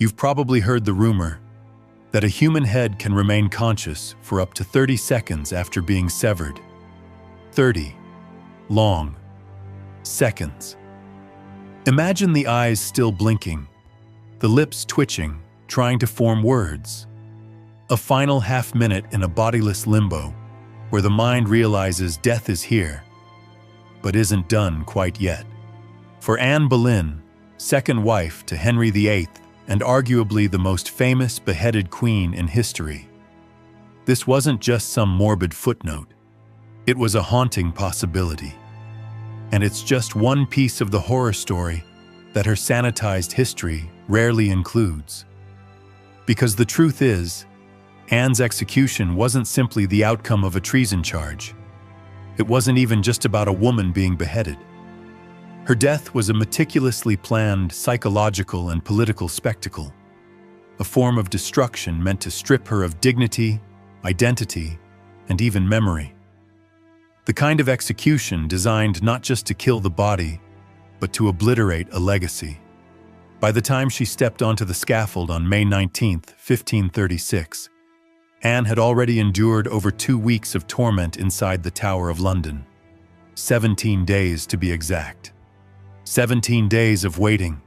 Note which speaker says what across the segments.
Speaker 1: You've probably heard the rumor that a human head can remain conscious for up to 30 seconds after being severed. 30 long seconds. Imagine the eyes still blinking, the lips twitching, trying to form words. A final half-minute in a bodiless limbo where the mind realizes death is here, but isn't done quite yet. For Anne Boleyn, second wife to Henry VIII and arguably the most famous beheaded queen in history, this wasn't just some morbid footnote. It was a haunting possibility. And it's just one piece of the horror story that her sanitized history rarely includes. Because the truth is, Anne's execution wasn't simply the outcome of a treason charge. It wasn't even just about a woman being beheaded. Her death was a meticulously planned psychological and political spectacle, a form of destruction meant to strip her of dignity, identity, and even memory. The kind of execution designed not just to kill the body, but to obliterate a legacy. By the time she stepped onto the scaffold on May 19, 1536, Anne had already endured over 2 weeks of torment inside the Tower of London. 17 days to be exact. 17 days of waiting,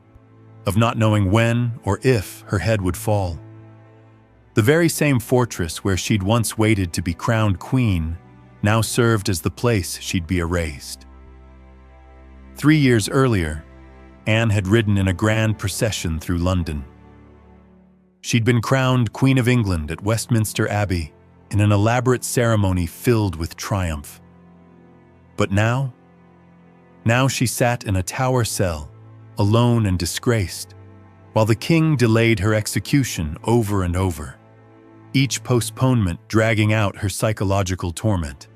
Speaker 1: of not knowing when or if her head would fall. The very same fortress where she'd once waited to be crowned queen now served as the place she'd be erased. 3 years earlier, Anne had ridden in a grand procession through London. She'd been crowned Queen of England at Westminster Abbey in an elaborate ceremony filled with triumph. But now she sat in a tower cell, alone and disgraced, while the king delayed her execution over and over, each postponement dragging out her psychological torment.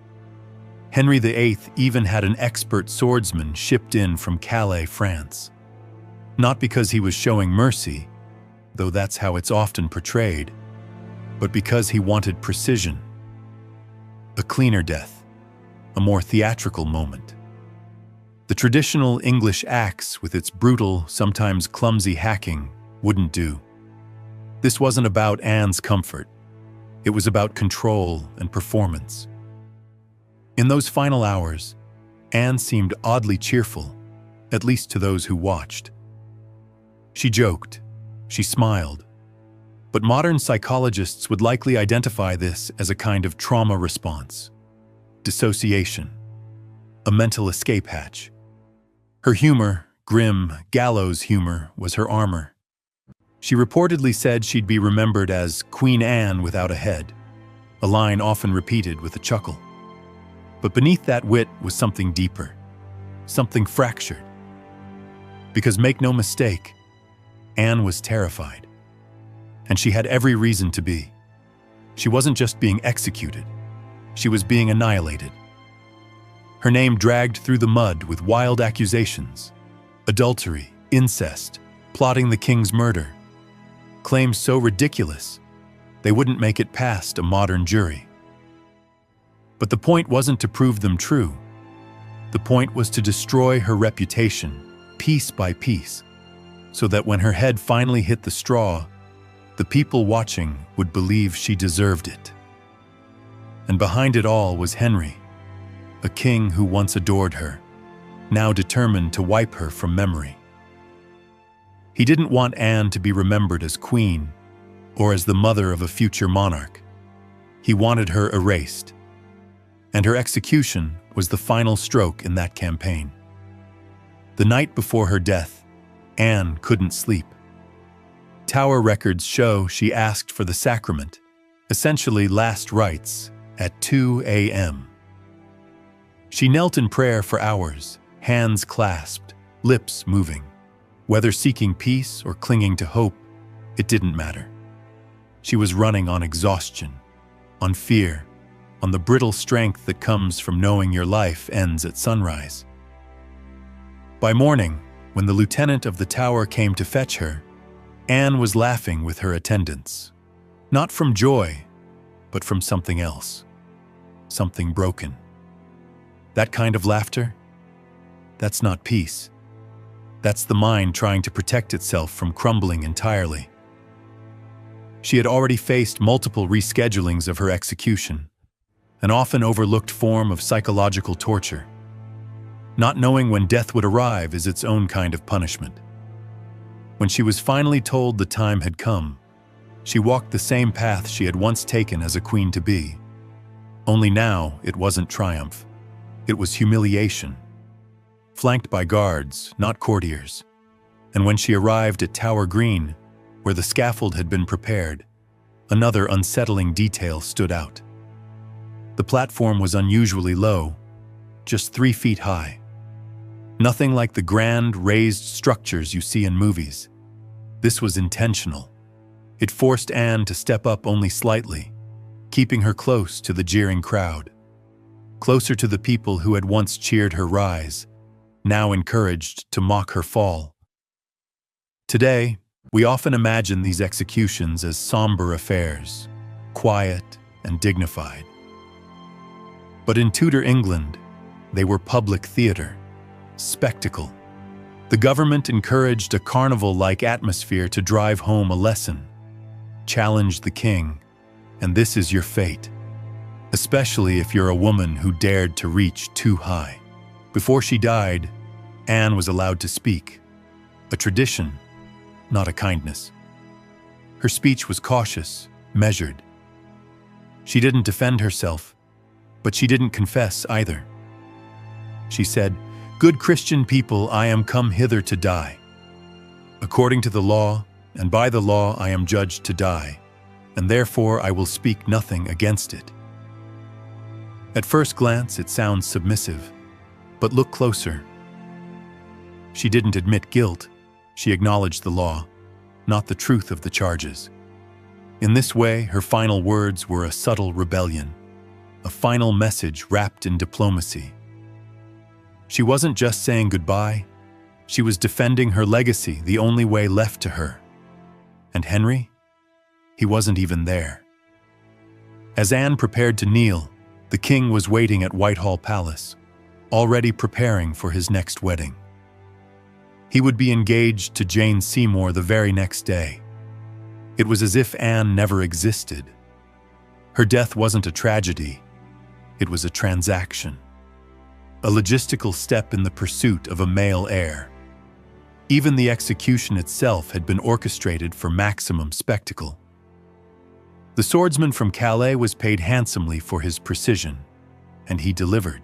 Speaker 1: Henry VIII even had an expert swordsman shipped in from Calais, France. Not because he was showing mercy, though that's how it's often portrayed, but because he wanted precision. A cleaner death, a more theatrical moment. The traditional English axe with its brutal, sometimes clumsy hacking wouldn't do. This wasn't about Anne's comfort. It was about control and performance. In those final hours, Anne seemed oddly cheerful, at least to those who watched. She joked, she smiled, but modern psychologists would likely identify this as a kind of trauma response. Dissociation. A mental escape hatch. Her humor, grim, gallows humor, was her armor. She reportedly said she'd be remembered as Queen Anne without a head, a line often repeated with a chuckle. But beneath that wit was something deeper, something fractured. Because make no mistake, Anne was terrified. And she had every reason to be. She wasn't just being executed, she was being annihilated. Her name dragged through the mud with wild accusations, adultery, incest, plotting the king's murder. Claims so ridiculous, they wouldn't make it past a modern jury. But the point wasn't to prove them true. The point was to destroy her reputation, piece by piece, so that when her head finally hit the straw, the people watching would believe she deserved it. And behind it all was Henry, a king who once adored her, now determined to wipe her from memory. He didn't want Anne to be remembered as queen or as the mother of a future monarch. He wanted her erased. And her execution was the final stroke in that campaign. The night before her death, Anne couldn't sleep. Tower records show she asked for the sacrament, essentially last rites, at 2 a.m. She knelt in prayer for hours, hands clasped, lips moving. Whether seeking peace or clinging to hope, it didn't matter. She was running on exhaustion, on fear, on the brittle strength that comes from knowing your life ends at sunrise. By morning, when the lieutenant of the tower came to fetch her, Anne was laughing with her attendants. Not from joy, but from something else. Something broken. That kind of laughter? That's not peace. That's the mind trying to protect itself from crumbling entirely. She had already faced multiple reschedulings of her execution, an often overlooked form of psychological torture. Not knowing when death would arrive is its own kind of punishment. When she was finally told the time had come, she walked the same path she had once taken as a queen-to-be. Only now it wasn't triumph. It was humiliation. Flanked by guards, not courtiers. And when she arrived at Tower Green, where the scaffold had been prepared, another unsettling detail stood out. The platform was unusually low, just 3 feet high. Nothing like the grand, raised structures you see in movies. This was intentional. It forced Anne to step up only slightly, keeping her close to the jeering crowd, closer to the people who had once cheered her rise, now encouraged to mock her fall. Today, we often imagine these executions as somber affairs, quiet and dignified. But in Tudor England, they were public theater, spectacle. The government encouraged a carnival-like atmosphere to drive home a lesson. Challenge the king, and this is your fate, especially if you're a woman who dared to reach too high. Before she died, Anne was allowed to speak, a tradition, not a kindness. Her speech was cautious, measured. She didn't defend herself, but she didn't confess either. She said, "Good Christian people, I am come hither to die. According to the law, and by the law I am judged to die, and therefore I will speak nothing against it." At first glance, it sounds submissive, but look closer. She didn't admit guilt. She acknowledged the law, not the truth of the charges. In this way, her final words were a subtle rebellion, a final message wrapped in diplomacy. She wasn't just saying goodbye, she was defending her legacy the only way left to her. And Henry? He wasn't even there. As Anne prepared to kneel, the king was waiting at Whitehall Palace, already preparing for his next wedding. He would be engaged to Jane Seymour the very next day. It was as if Anne never existed. Her death wasn't a tragedy, it was a transaction. A logistical step in the pursuit of a male heir. Even the execution itself had been orchestrated for maximum spectacle. The swordsman from Calais was paid handsomely for his precision, and he delivered.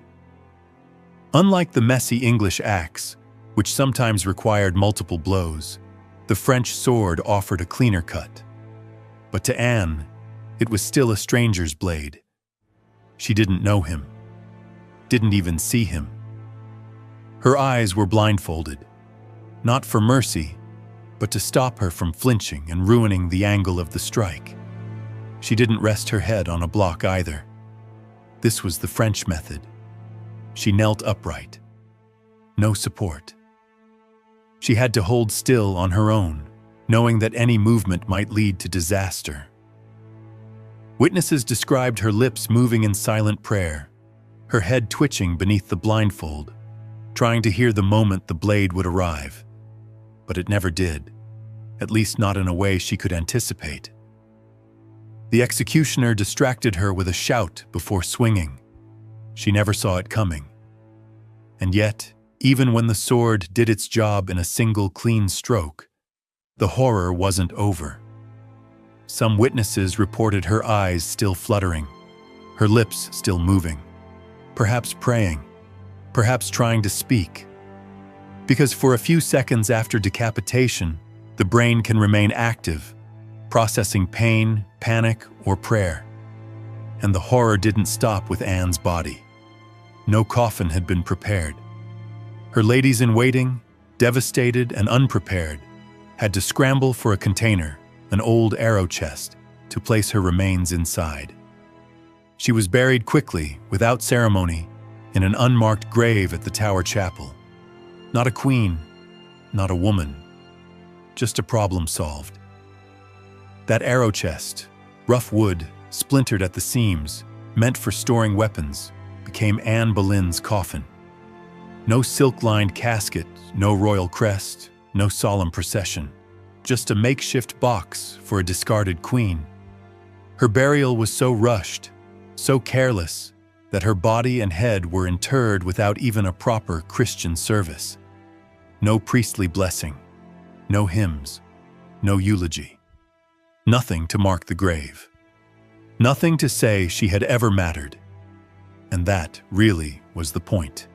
Speaker 1: Unlike the messy English axe, which sometimes required multiple blows, the French sword offered a cleaner cut. But to Anne, it was still a stranger's blade. She didn't know him, didn't even see him. Her eyes were blindfolded, not for mercy, but to stop her from flinching and ruining the angle of the strike. She didn't rest her head on a block either. This was the French method. She knelt upright. No support. She had to hold still on her own, knowing that any movement might lead to disaster. Witnesses described her lips moving in silent prayer, her head twitching beneath the blindfold, trying to hear the moment the blade would arrive. But it never did, at least not in a way she could anticipate. The executioner distracted her with a shout before swinging. She never saw it coming. And yet, even when the sword did its job in a single clean stroke, the horror wasn't over. Some witnesses reported her eyes still fluttering, her lips still moving, perhaps praying, perhaps trying to speak. Because for a few seconds after decapitation, the brain can remain active, processing pain, panic, or prayer. And the horror didn't stop with Anne's body. No coffin had been prepared. Her ladies-in-waiting, devastated and unprepared, had to scramble for a container, an old arrow chest, to place her remains inside. She was buried quickly, without ceremony, in an unmarked grave at the Tower Chapel. Not a queen, not a woman, just a problem solved. That arrow chest, rough wood, splintered at the seams, meant for storing weapons, became Anne Boleyn's coffin. No silk-lined casket, no royal crest, no solemn procession. just a makeshift box for a discarded queen. Her burial was so rushed, so careless, that her body and head were interred without even a proper Christian service. No priestly blessing, no hymns, no eulogy. Nothing to mark the grave. Nothing to say she had ever mattered. And that really was the point.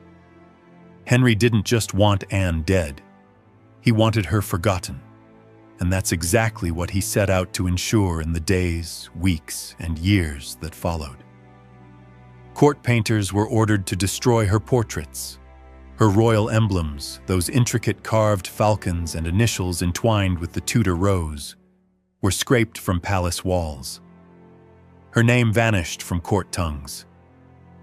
Speaker 1: Henry didn't just want Anne dead. He wanted her forgotten. And that's exactly what he set out to ensure in the days, weeks, and years that followed. Court painters were ordered to destroy her portraits. Her royal emblems, those intricate carved falcons and initials entwined with the Tudor rose, were scraped from palace walls. Her name vanished from court tongues.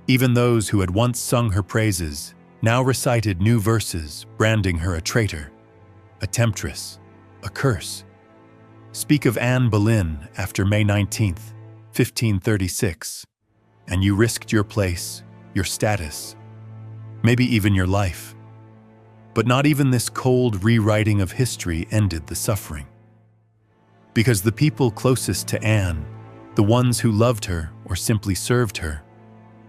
Speaker 1: Even those who had once sung her praises now recited new verses, branding her a traitor, a temptress, a curse. Speak of Anne Boleyn after May 19th, 1536, and you risked your place, your status, maybe even your life. But not even this cold rewriting of history ended the suffering. Because the people closest to Anne, the ones who loved her or simply served her,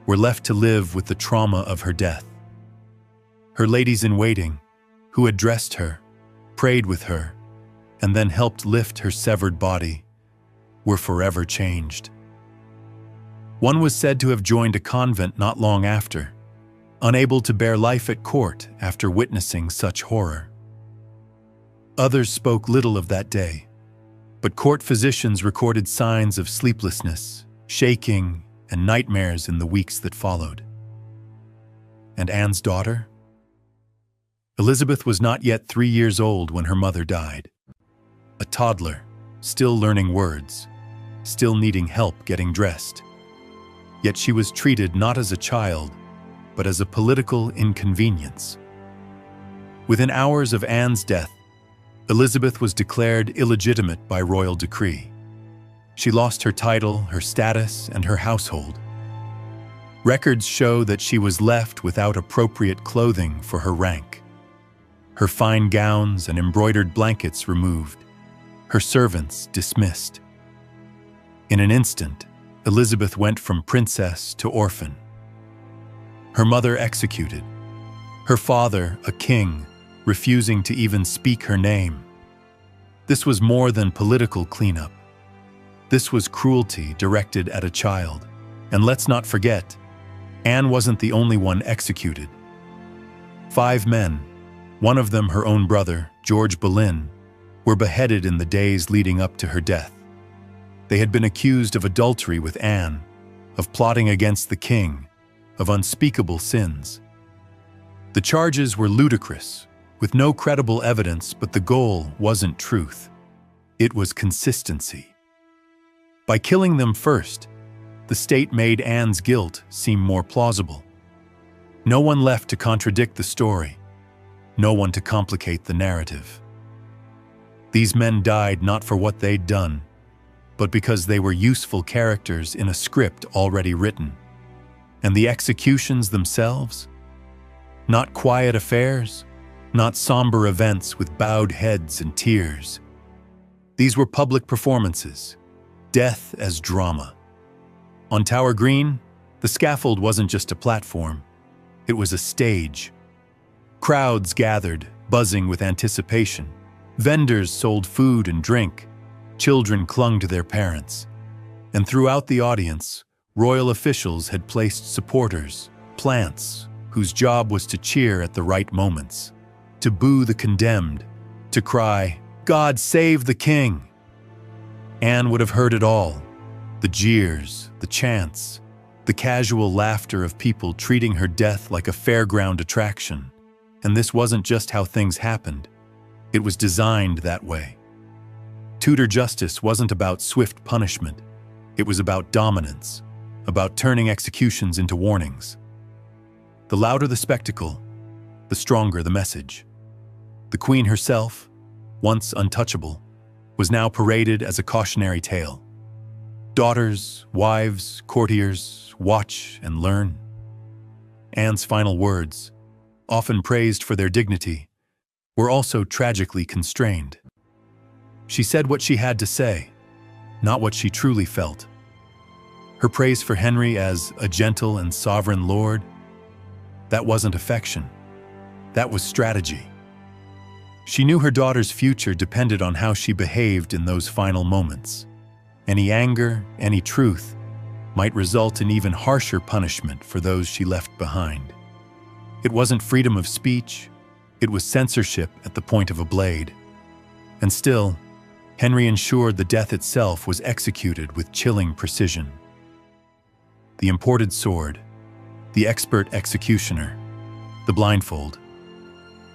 Speaker 1: were left to live with the trauma of her death. Her ladies-in-waiting, who had dressed her, prayed with her, and then helped lift her severed body, were forever changed. One was said to have joined a convent not long after, unable to bear life at court after witnessing such horror. Others spoke little of that day, but court physicians recorded signs of sleeplessness, shaking, and nightmares in the weeks that followed. And Anne's daughter? Elizabeth was not yet 3 years old when her mother died. A toddler, still learning words, still needing help getting dressed. Yet she was treated not as a child, but as a political inconvenience. Within hours of Anne's death, Elizabeth was declared illegitimate by royal decree. She lost her title, her status, and her household. Records show that she was left without appropriate clothing for her rank. Her fine gowns and embroidered blankets removed, her servants dismissed. In an instant, Elizabeth went from princess to orphan. Her mother executed, her father a king, refusing to even speak her name. This was more than political cleanup. This was cruelty directed at a child. And let's not forget, Anne wasn't the only one executed. 5 men, one of them her own brother, George Boleyn, were beheaded in the days leading up to her death. They had been accused of adultery with Anne, of plotting against the king, of unspeakable sins. The charges were ludicrous, with no credible evidence, but the goal wasn't truth. It was consistency. By killing them first, the state made Anne's guilt seem more plausible. No one left to contradict the story, no one to complicate the narrative. These men died not for what they'd done, but because they were useful characters in a script already written. And the executions themselves? Not quiet affairs, not somber events with bowed heads and tears. These were public performances, death as drama. On Tower Green, the scaffold wasn't just a platform, it was a stage. Crowds gathered, buzzing with anticipation. Vendors sold food and drink. Children clung to their parents. And throughout the audience, royal officials had placed supporters, plants, whose job was to cheer at the right moments, to boo the condemned, to cry, "God save the king!" Anne would have heard it all, the jeers, the chants, the casual laughter of people treating her death like a fairground attraction. And this wasn't just how things happened. It was designed that way. Tudor justice wasn't about swift punishment. It was about dominance, about turning executions into warnings. The louder the spectacle, the stronger the message. The Queen herself, once untouchable, was now paraded as a cautionary tale. Daughters, wives, courtiers, watch and learn. Anne's final words, often praised for their dignity, were also tragically constrained. She said what she had to say, not what she truly felt. Her praise for Henry as a gentle and sovereign lord, that wasn't affection. That was strategy. She knew her daughter's future depended on how she behaved in those final moments. Any anger, any truth, might result in even harsher punishment for those she left behind. It wasn't freedom of speech, it was censorship at the point of a blade. And still, Henry ensured the death itself was executed with chilling precision. The imported sword, the expert executioner, the blindfold,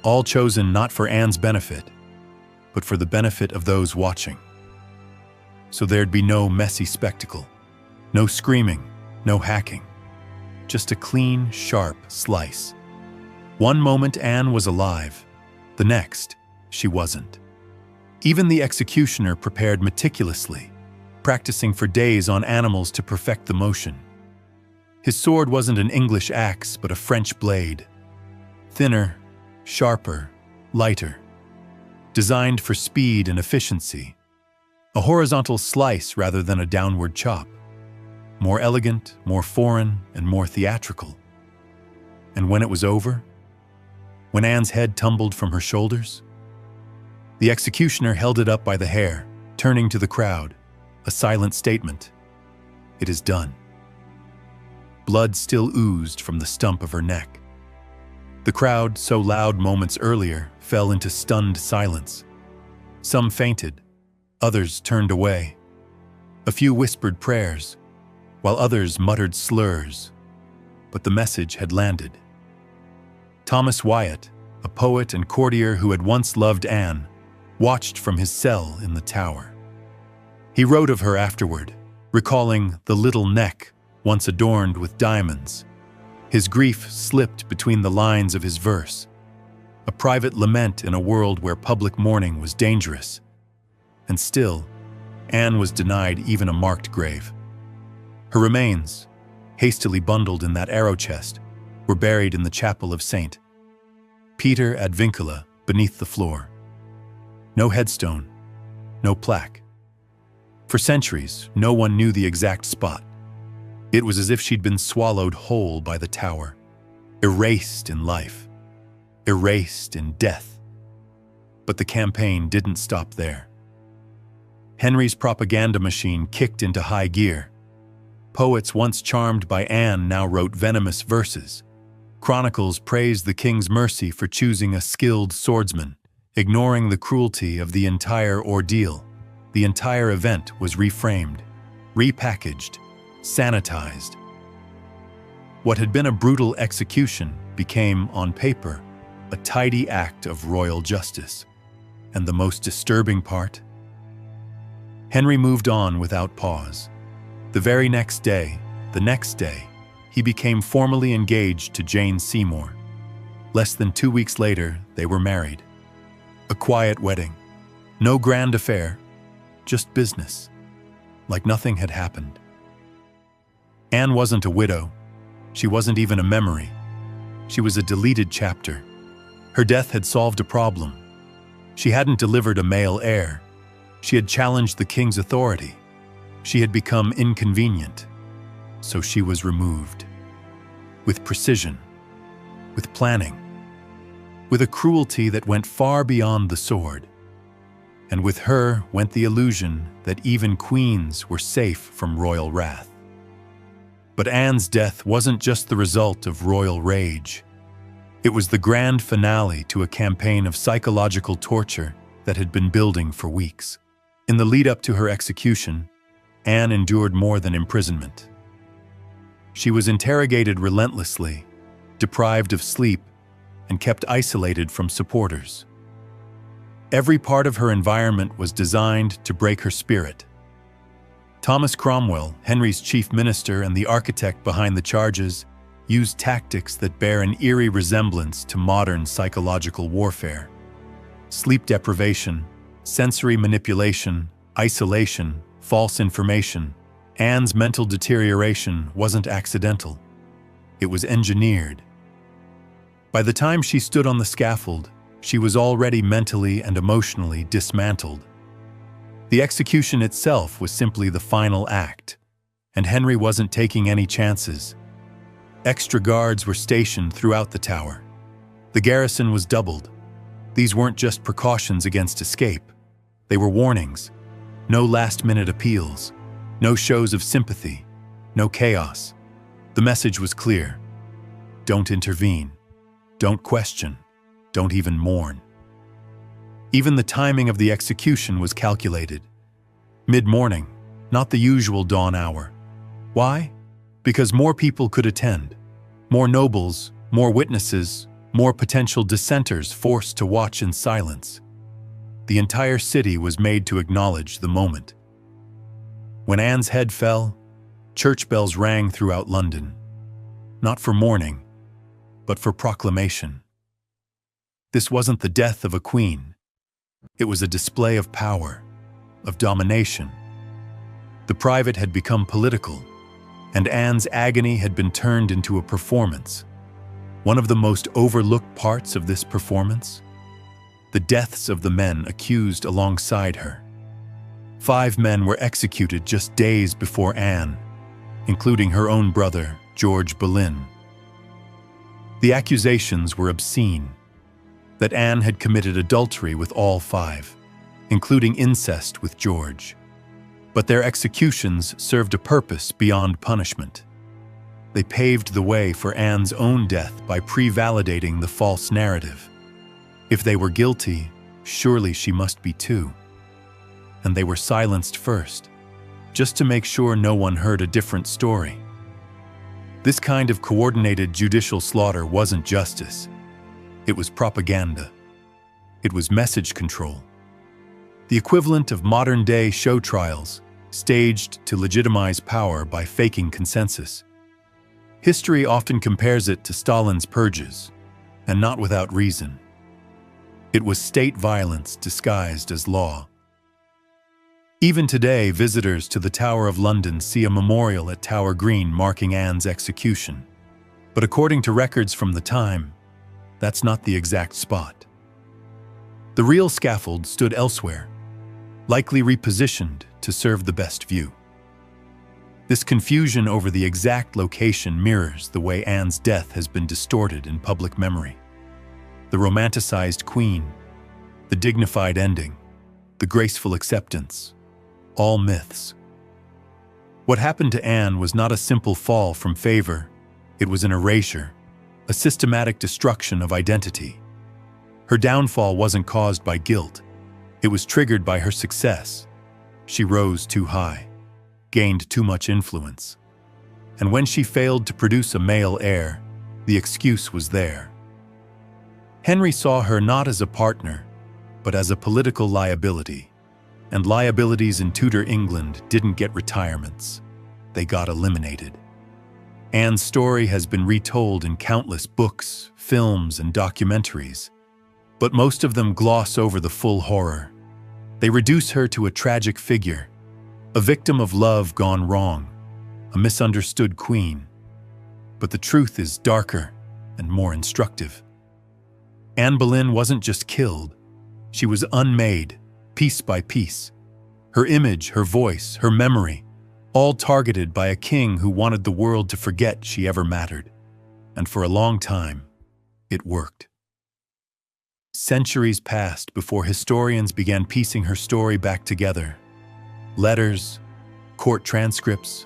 Speaker 1: all chosen not for Anne's benefit, but for the benefit of those watching. So there'd be no messy spectacle, no screaming, no hacking, just a clean, sharp slice. One moment Anne was alive, the next she wasn't. Even the executioner prepared meticulously, practicing for days on animals to perfect the motion. His sword wasn't an English axe, but a French blade. Thinner, sharper, lighter. Designed for speed and efficiency. A horizontal slice rather than a downward chop. More elegant, more foreign, and more theatrical. And when it was over, when Anne's head tumbled from her shoulders, the executioner held it up by the hair, turning to the crowd, a silent statement. It is done. Blood still oozed from the stump of her neck. The crowd, so loud moments earlier, fell into stunned silence. Some fainted, others turned away. A few whispered prayers, while others muttered slurs. But the message had landed. Thomas Wyatt, a poet and courtier who had once loved Anne, watched from his cell in the tower. He wrote of her afterward, recalling the little neck once adorned with diamonds. His grief slipped between the lines of his verse, a private lament in a world where public mourning was dangerous. And still, Anne was denied even a marked grave. Her remains, hastily bundled in that arrow chest, were buried in the chapel of St. Peter ad Vincula beneath the floor. No headstone, no plaque. For centuries, no one knew the exact spot. It was as if she'd been swallowed whole by the tower, erased in life, erased in death. But the campaign didn't stop there. Henry's propaganda machine kicked into high gear. Poets once charmed by Anne now wrote venomous verses. Chronicles praised the king's mercy for choosing a skilled swordsman, ignoring the cruelty of the entire ordeal. The entire event was reframed, repackaged, sanitized. What had been a brutal execution became, on paper, a tidy act of royal justice. And the most disturbing part? Henry moved on without pause. The very next day, he became formally engaged to Jane Seymour. Less than 2 weeks later, they were married. A quiet wedding. No grand affair, just business. Like nothing had happened. Anne wasn't a widow. She wasn't even a memory. She was a deleted chapter. Her death had solved a problem. She hadn't delivered a male heir. She had challenged the king's authority. She had become inconvenient. So she was removed. With precision. With planning. With a cruelty that went far beyond the sword. And with her went the illusion that even queens were safe from royal wrath. But Anne's death wasn't just the result of royal rage. It was the grand finale to a campaign of psychological torture that had been building for weeks. In the lead-up to her execution, Anne endured more than imprisonment. She was interrogated relentlessly, deprived of sleep, and kept isolated from supporters. Every part of her environment was designed to break her spirit. Thomas Cromwell, Henry's chief minister and the architect behind the charges, used tactics that bear an eerie resemblance to modern psychological warfare. Sleep deprivation, sensory manipulation, isolation, false information. Anne's mental deterioration wasn't accidental. It was engineered. By the time she stood on the scaffold, she was already mentally and emotionally dismantled. The execution itself was simply the final act, and Henry wasn't taking any chances. Extra guards were stationed throughout the tower. The garrison was doubled. These weren't just precautions against escape. They were warnings. No last-minute appeals. No shows of sympathy. No chaos. The message was clear. Don't intervene. Don't question. Don't even mourn. Even the timing of the execution was calculated. Mid-morning, not the usual dawn hour. Why? Because more people could attend. More nobles, more witnesses, more potential dissenters forced to watch in silence. The entire city was made to acknowledge the moment. When Anne's head fell, church bells rang throughout London. Not for mourning, but for proclamation. This wasn't the death of a queen. It was a display of power, of domination. The private had become political, and Anne's agony had been turned into a performance. One of the most overlooked parts of this performance? The deaths of the men accused alongside her. 5 men were executed just days before Anne, including her own brother, George Boleyn. The accusations were obscene, that Anne had committed adultery with all 5, including incest with George. But their executions served a purpose beyond punishment. They paved the way for Anne's own death by pre-validating the false narrative. If they were guilty, surely she must be too. And they were silenced first, just to make sure no one heard a different story. This kind of coordinated judicial slaughter wasn't justice. It was propaganda. It was message control. The equivalent of modern-day show trials, staged to legitimize power by faking consensus. History often compares it to Stalin's purges, and not without reason. It was state violence disguised as law. Even today, visitors to the Tower of London see a memorial at Tower Green marking Anne's execution. But according to records from the time, that's not the exact spot. The real scaffold stood elsewhere, likely repositioned to serve the best view. This confusion over the exact location mirrors the way Anne's death has been distorted in public memory. The romanticized queen, the dignified ending, the graceful acceptance, all myths. What happened to Anne was not a simple fall from favor. It was an erasure, a systematic destruction of identity. Her downfall wasn't caused by guilt. It was triggered by her success. She rose too high, gained too much influence. And when she failed to produce a male heir, the excuse was there. Henry saw her not as a partner, but as a political liability. And liabilities in Tudor England didn't get retirements. They got eliminated. Anne's story has been retold in countless books, films, and documentaries, but most of them gloss over the full horror. They reduce her to a tragic figure, a victim of love gone wrong, a misunderstood queen. But the truth is darker and more instructive. Anne Boleyn wasn't just killed, she was unmade, piece by piece. Her image, her voice, her memory, all targeted by a king who wanted the world to forget she ever mattered. And for a long time, it worked. Centuries passed before historians began piecing her story back together. Letters, court transcripts,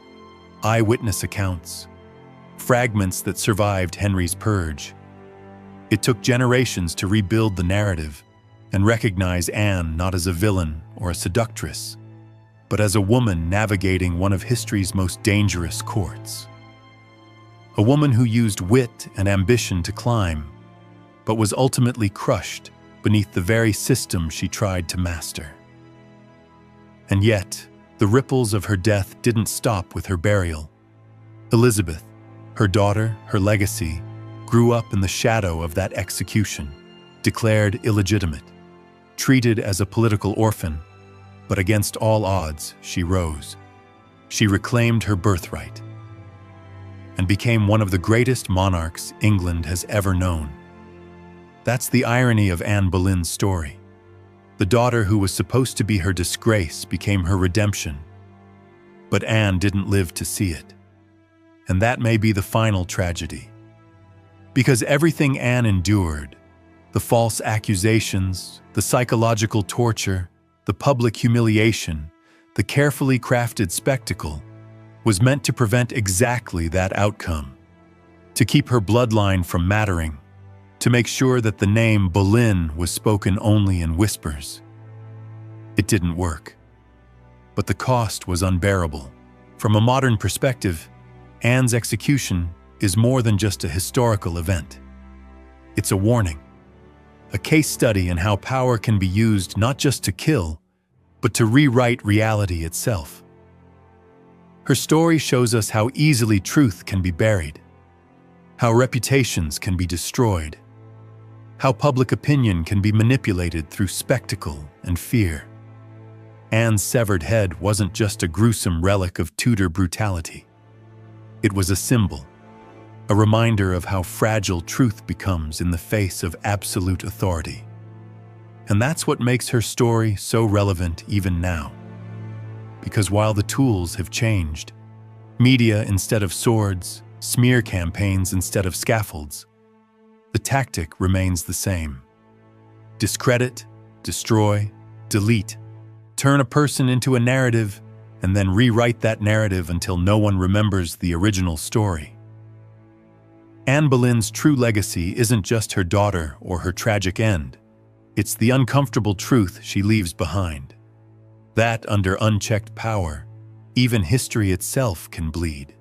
Speaker 1: eyewitness accounts, fragments that survived Henry's purge. It took generations to rebuild the narrative and recognize Anne not as a villain or a seductress, but as a woman navigating one of history's most dangerous courts. A woman who used wit and ambition to climb, but was ultimately crushed beneath the very system she tried to master. And yet, the ripples of her death didn't stop with her burial. Elizabeth, her daughter, her legacy, grew up in the shadow of that execution, declared illegitimate, treated as a political orphan, but against all odds, she rose. She reclaimed her birthright and became one of the greatest monarchs England has ever known. That's the irony of Anne Boleyn's story. The daughter who was supposed to be her disgrace became her redemption. But Anne didn't live to see it. And that may be the final tragedy. Because everything Anne endured, the false accusations, the psychological torture, the public humiliation, the carefully crafted spectacle, was meant to prevent exactly that outcome. To keep her bloodline from mattering, to make sure that the name Boleyn was spoken only in whispers. It didn't work. But the cost was unbearable. From a modern perspective, Anne's execution is more than just a historical event. It's a warning, a case study in how power can be used not just to kill, but to rewrite reality itself. Her story shows us how easily truth can be buried, how reputations can be destroyed, how public opinion can be manipulated through spectacle and fear. Anne's severed head wasn't just a gruesome relic of Tudor brutality. It was a symbol, a reminder of how fragile truth becomes in the face of absolute authority. And that's what makes her story so relevant even now. Because while the tools have changed, media instead of swords, smear campaigns instead of scaffolds, the tactic remains the same. Discredit, destroy, delete, turn a person into a narrative, and then rewrite that narrative until no one remembers the original story. Anne Boleyn's true legacy isn't just her daughter or her tragic end. It's the uncomfortable truth she leaves behind. That under unchecked power, even history itself can bleed.